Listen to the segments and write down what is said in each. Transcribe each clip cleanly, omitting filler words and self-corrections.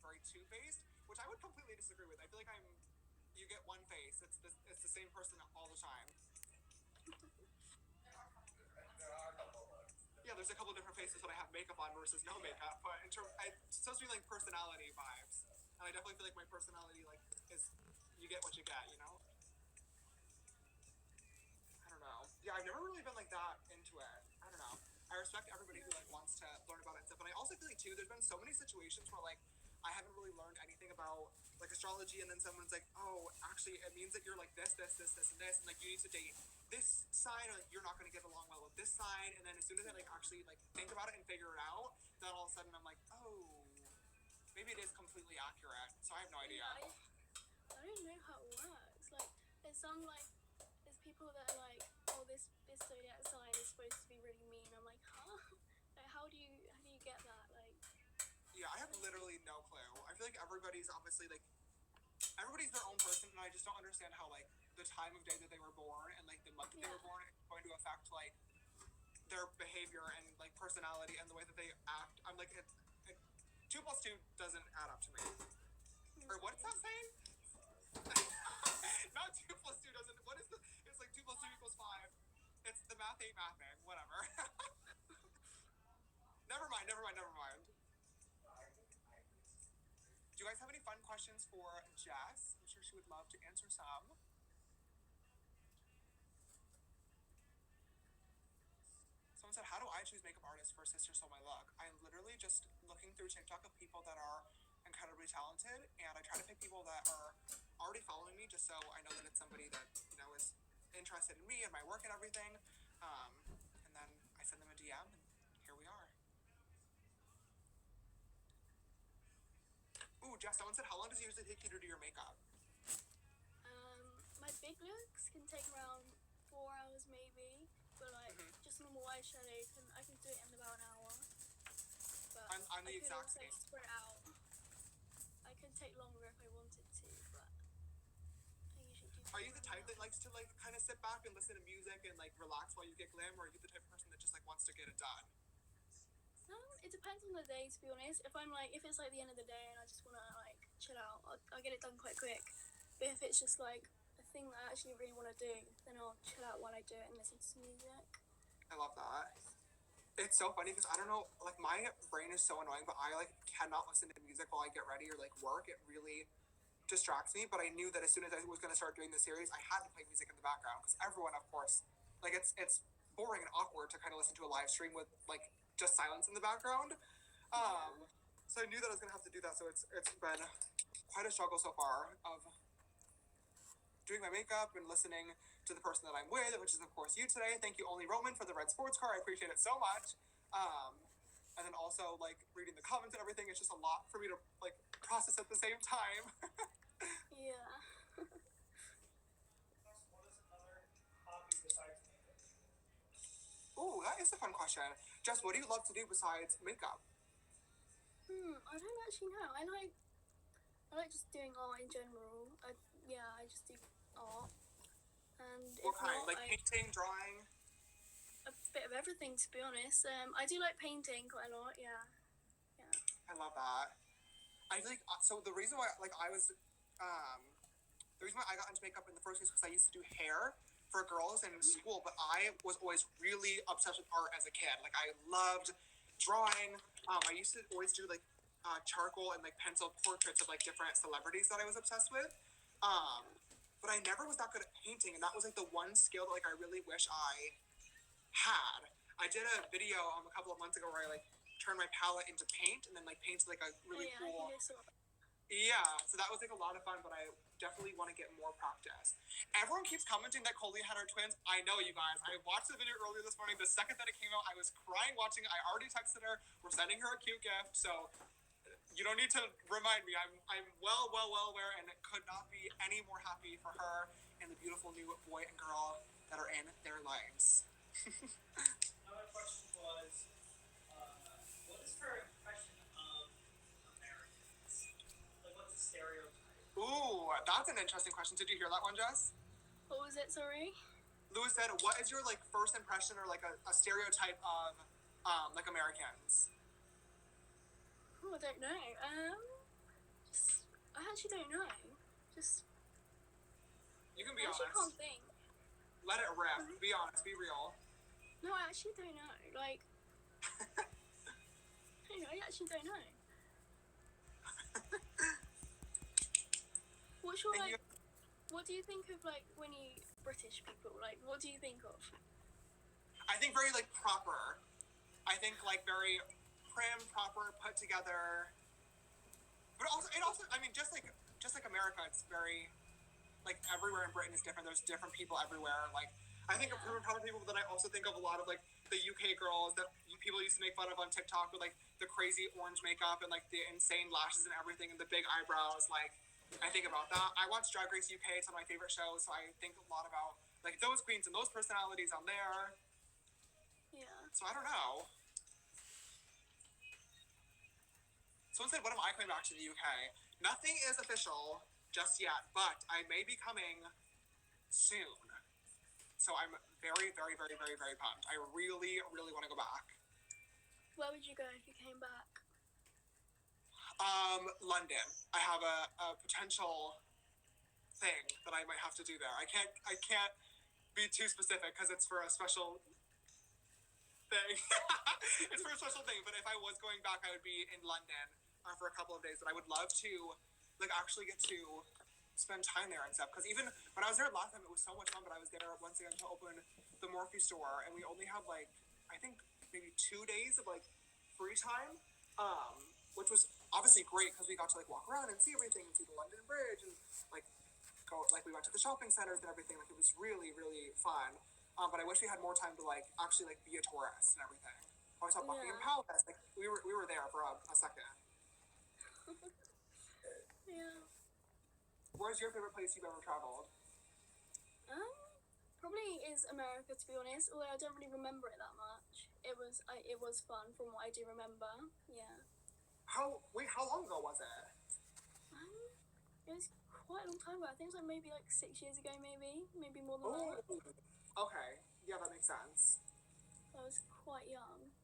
very two-faced, which I would completely disagree with. I feel like you get one face. It's the same person all the time. There are a couple looks. Yeah, there's a couple different faces when I have makeup on versus no makeup, but it's supposed to be like personality vibes, and I definitely feel like my personality like is you get what you get, you know. I don't know. Yeah, I've never really been like that into it. I don't know. I respect everybody who like wants to learn about it and stuff, but I also feel like too, there's been so many situations where like I haven't really learned anything about like astrology, and then someone's like, "Oh, actually, it means that you're like this, this, this, this, and this, and like you need to date this sign, or like you're not going to get along well with this sign." And then as soon as I like actually like think about it and figure it out, then all of a sudden I'm like, "Oh, maybe it is completely accurate." So I have no idea. I don't know how it works. Like, there's some like, there's people that are like, "Oh, this zodiac sign is supposed to be really mean." I'm like, huh? Like, how do you get that? Like, yeah, I have literally no clue. I feel like everybody's obviously like everybody's their own person, and I just don't understand how like the time of day that they were born and like the month that they were born is going to affect like their behavior and like personality and the way that they act. I'm like, 2 + 2 doesn't add up to me. Or what's that saying? Not 2 + 2 doesn't. What is the? It's like 2 + 2 = 5. It's the math ain't mathing. Whatever. Never mind. Do you guys have any fun questions for Jess? I'm sure she would love to answer some. Someone said, "How do I choose makeup artists for Sister Stole My Look?" I'm literally just looking through TikTok of people that are incredibly talented, and I try to pick people that are already following me, just so I know that it's somebody that is interested in me and my work and everything. And then I send them a DM, and here we are. Ooh, Jess, someone said, "How long does it usually take you to do your makeup?" My big looks can take around 4 hours maybe, but like just normal eyeshadow I can do it in about an hour. But I'm the exact same. Spread out. I could take longer if I wanted to, but I usually do. Are you the type that likes to like kind of sit back and listen to music and like relax while you get glam, or are you the type of person that just like wants to get it done? It depends on the day, to be honest. If it's like the end of the day and I just want to like chill out, I'll get it done quite quick. But if it's just like a thing that I actually really want to do, then I'll chill out while I do it and listen to some music. I love that. It's so funny because I don't know, like my brain is so annoying, but I like cannot listen to music while I get ready or like work. It really distracts me. But I knew that as soon as I was going to start doing the series, I had to play music in the background because everyone, of course, like it's boring and awkward to kind of listen to a live stream with like just silence in the background. So I knew that I was going to have to do that. So it's been quite a struggle so far of doing my makeup and listening to the person that I'm with, which is of course you today. Thank you, Only Roman, for the red sports car. I appreciate it so much. And then also like reading the comments and everything. It's just a lot for me to like process at the same time. Yeah. What is another hobby besides makeup? Ooh, that is a fun question. Jess, what do you love to do besides makeup? I don't actually know. I like just doing art in general. I just do art. And what kind? Like painting, drawing? A bit of everything, to be honest. I do like painting quite a lot, yeah. I love that. I feel like, so the reason why, like, the reason why I got into makeup in the first place is because I used to do hair for girls in school, but I was always really obsessed with art as a kid. Like, I loved drawing. I used to always do, like, charcoal and, like, pencil portraits of, like, different celebrities that I was obsessed with. But I never was that good at painting, and that was, like, the one skill that, like, I really wish I had. I did a video a couple of months ago where I, like, turned my palette into paint and then, like, painted, like, a really cool... Yeah, so that was like a lot of fun, but I definitely want to get more practice. Everyone keeps commenting that Colleen had her twins. I know, you guys. I watched the video earlier this morning. The second that it came out, I was crying watching it. I already texted her. We're sending her a cute gift, so you don't need to remind me. I'm well aware, and could not be any more happy for her and the beautiful new boy and girl that are in their lives. Another question was, what is her impression of Americans? Like, what's the stereotype? Ooh, that's an interesting question. Did you hear that one, Jess? What was it, sorry? Louis said, what is your, like, first impression or, like, a stereotype of, like, Americans? Oh, I don't know. I actually don't know. Just You can be I actually honest. can't think. Let it rip. Be honest. Be real. No, I actually don't know. Like, I actually don't know. What's your And like? What do you think of like when you British people? Like, what do you think of? I think very like proper. I think like very prim, proper, put together. But also, I mean, just like America, it's very like everywhere in Britain is different. There's different people everywhere. Like I think of Yeah. prim and proper people, but then I also think of a lot of like the UK girls that people used to make fun of on TikTok with like the crazy orange makeup and like the insane lashes and everything and the big eyebrows. Like I think about that. I watch Drag Race UK. It's one of my favorite shows, so I think a lot about like those queens and those personalities on there. Yeah. So I don't know. Someone said, when am I coming back to the UK? Nothing is official just yet, but I may be coming soon. So I'm very, very, very, very, very pumped. I really, really want to go back. Where would you go if you came back? London. I have a potential thing that I might have to do there. I can't be too specific because it's for a special thing. It's for a special thing. But if I was going back, I would be in London for a couple of days. But I would love to, like, actually get to spend time there and stuff. Because even when I was there last time, it was so much fun. But I was there once again to open the Morphe store, and we only had like I think maybe 2 days of like free time, which was obviously great because we got to like walk around and see everything and see the London Bridge and like go like we went to the shopping centers and everything. Like it was really really fun. But I wish we had more time to like actually like be a tourist and everything. I saw Buckingham Palace. Like we were there for a second. Yeah. Where's your favorite place you've ever traveled? Probably is America, to be honest. Although I don't really remember it that much. It was fun from what I do remember. Yeah. How long ago was it? It was quite a long time ago. I think it was like maybe like 6 years ago, maybe more than Oh, that. okay. Yeah, that makes sense. I was quite young.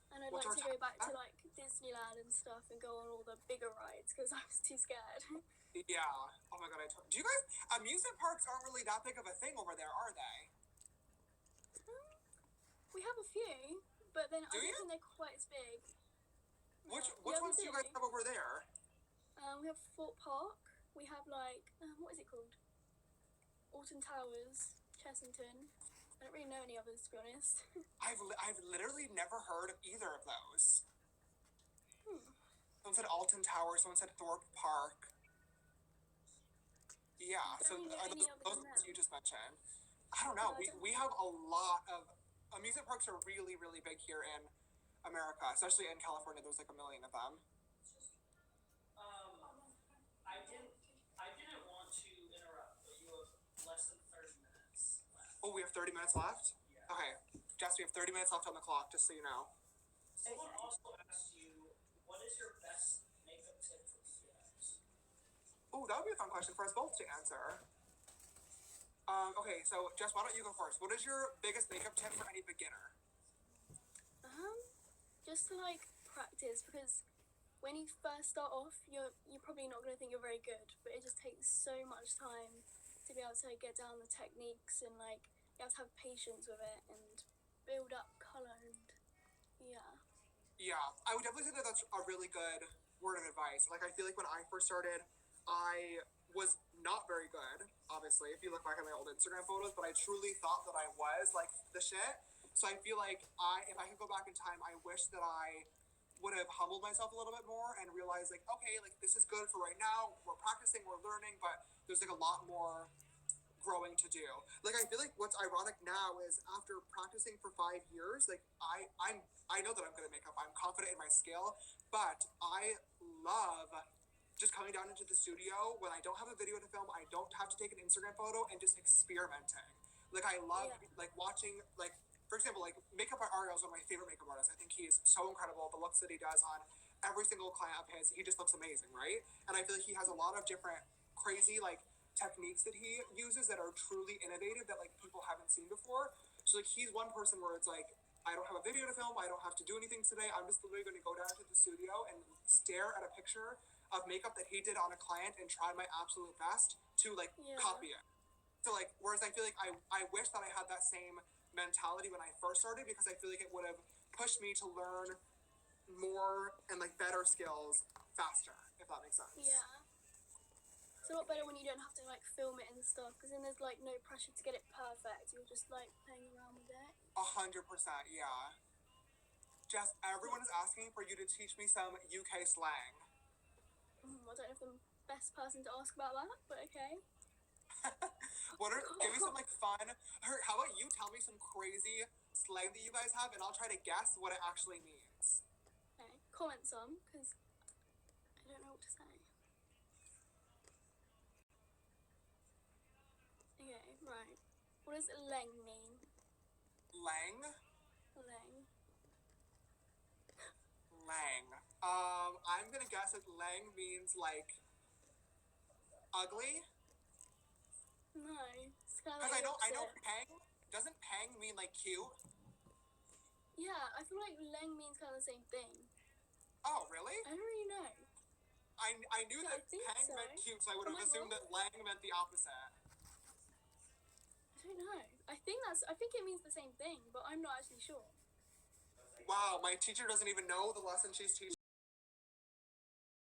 And I'd What's like to our go back to like Disneyland and stuff and go on all the bigger rides because I was too scared. Yeah. Oh my god, do you guys amusement parks aren't really that big of a thing over there, are they? We have a few, but then I Do don't you? think they're quite as big. Which Yeah, ones do you guys have over there? We have Fort Park. We have like what is it called? Alton Towers, Chessington. I don't really know any others, to be honest. I've literally never heard of either of those. Hmm. Someone said Alton Tower. Someone said Thorpe Park. Yeah. So Don't know are any those other than ones them. you just mentioned? I don't know. No, I don't. We have a lot of amusement parks are really really big here in America, especially in California. There's like a million of them. I didn't want to interrupt, but you have less than 30 minutes left. Oh, we have 30 minutes left? Yeah. Okay. Jess, we have 30 minutes left on the clock, just so you know. Someone also asked you, what is your best makeup tip for beginners? Oh, that would be a fun question for us both to answer. Okay, so Jess, why don't you go first? What is your biggest makeup tip for any beginner? Just to like practice, because when you first start off, you're probably not going to think you're very good, but it just takes so much time to be able to get down the techniques, and like you have to have patience with it and build up color, and yeah. Yeah, I would definitely say that that's a really good word of advice. Like, I feel like when I first started, I was not very good, obviously, if you look back at my old Instagram photos, but I truly thought that I was, like, the shit. So I feel like if I could go back in time, I wish that I would have humbled myself a little bit more and realized, like, okay, like, this is good for right now. We're practicing, we're learning, but there's, like, a lot more growing to do. Like, I feel like what's ironic now is after practicing for 5 years, like, I know that I'm good at makeup. I'm confident in my skill, but I love just coming down into the studio when I don't have a video to film, I don't have to take an Instagram photo, and just experimenting. Like, I love, like, watching, like, for example, like, Makeup by Ariel is one of my favorite makeup artists. I think he's so incredible. The looks that he does on every single client of his, he just looks amazing, right? And I feel like he has a lot of different crazy, like, techniques that he uses that are truly innovative that, like, people haven't seen before. So, like, he's one person where it's like, I don't have a video to film, I don't have to do anything today, I'm just literally going to go down to the studio and stare at a picture of makeup that he did on a client and tried my absolute best to like Yeah. copy it. So like, whereas I feel like I wish that I had that same mentality when I first started, because I feel like it would have pushed me to learn more and like better skills faster, if that makes sense. Yeah. It's a lot better when you don't have to like film it and stuff, because then there's like no pressure to get it perfect. You're just like playing around with it. 100%, yeah. Jess, everyone is asking for you to teach me some UK slang. I don't know if I'm the best person to ask about that, but okay. Give me some like fun, how about you tell me some crazy slang that you guys have, and I'll try to guess what it actually means. Okay. Comment some, because I don't know what to say. Okay, right. What does leng mean? Lang? Leng. Lang. I'm gonna guess that lang means like ugly. No, it's kind of Because like I know opposite. pang, doesn't pang mean like cute? Yeah, I feel like leng means kind of the same thing. Oh, really? I don't really know. I knew Yeah, that I think pang so. meant cute, so I would Am have I assumed wrong? that lang meant the opposite. I don't know. I think it means the same thing, but I'm not actually sure. Wow, my teacher doesn't even know the lesson she's teaching.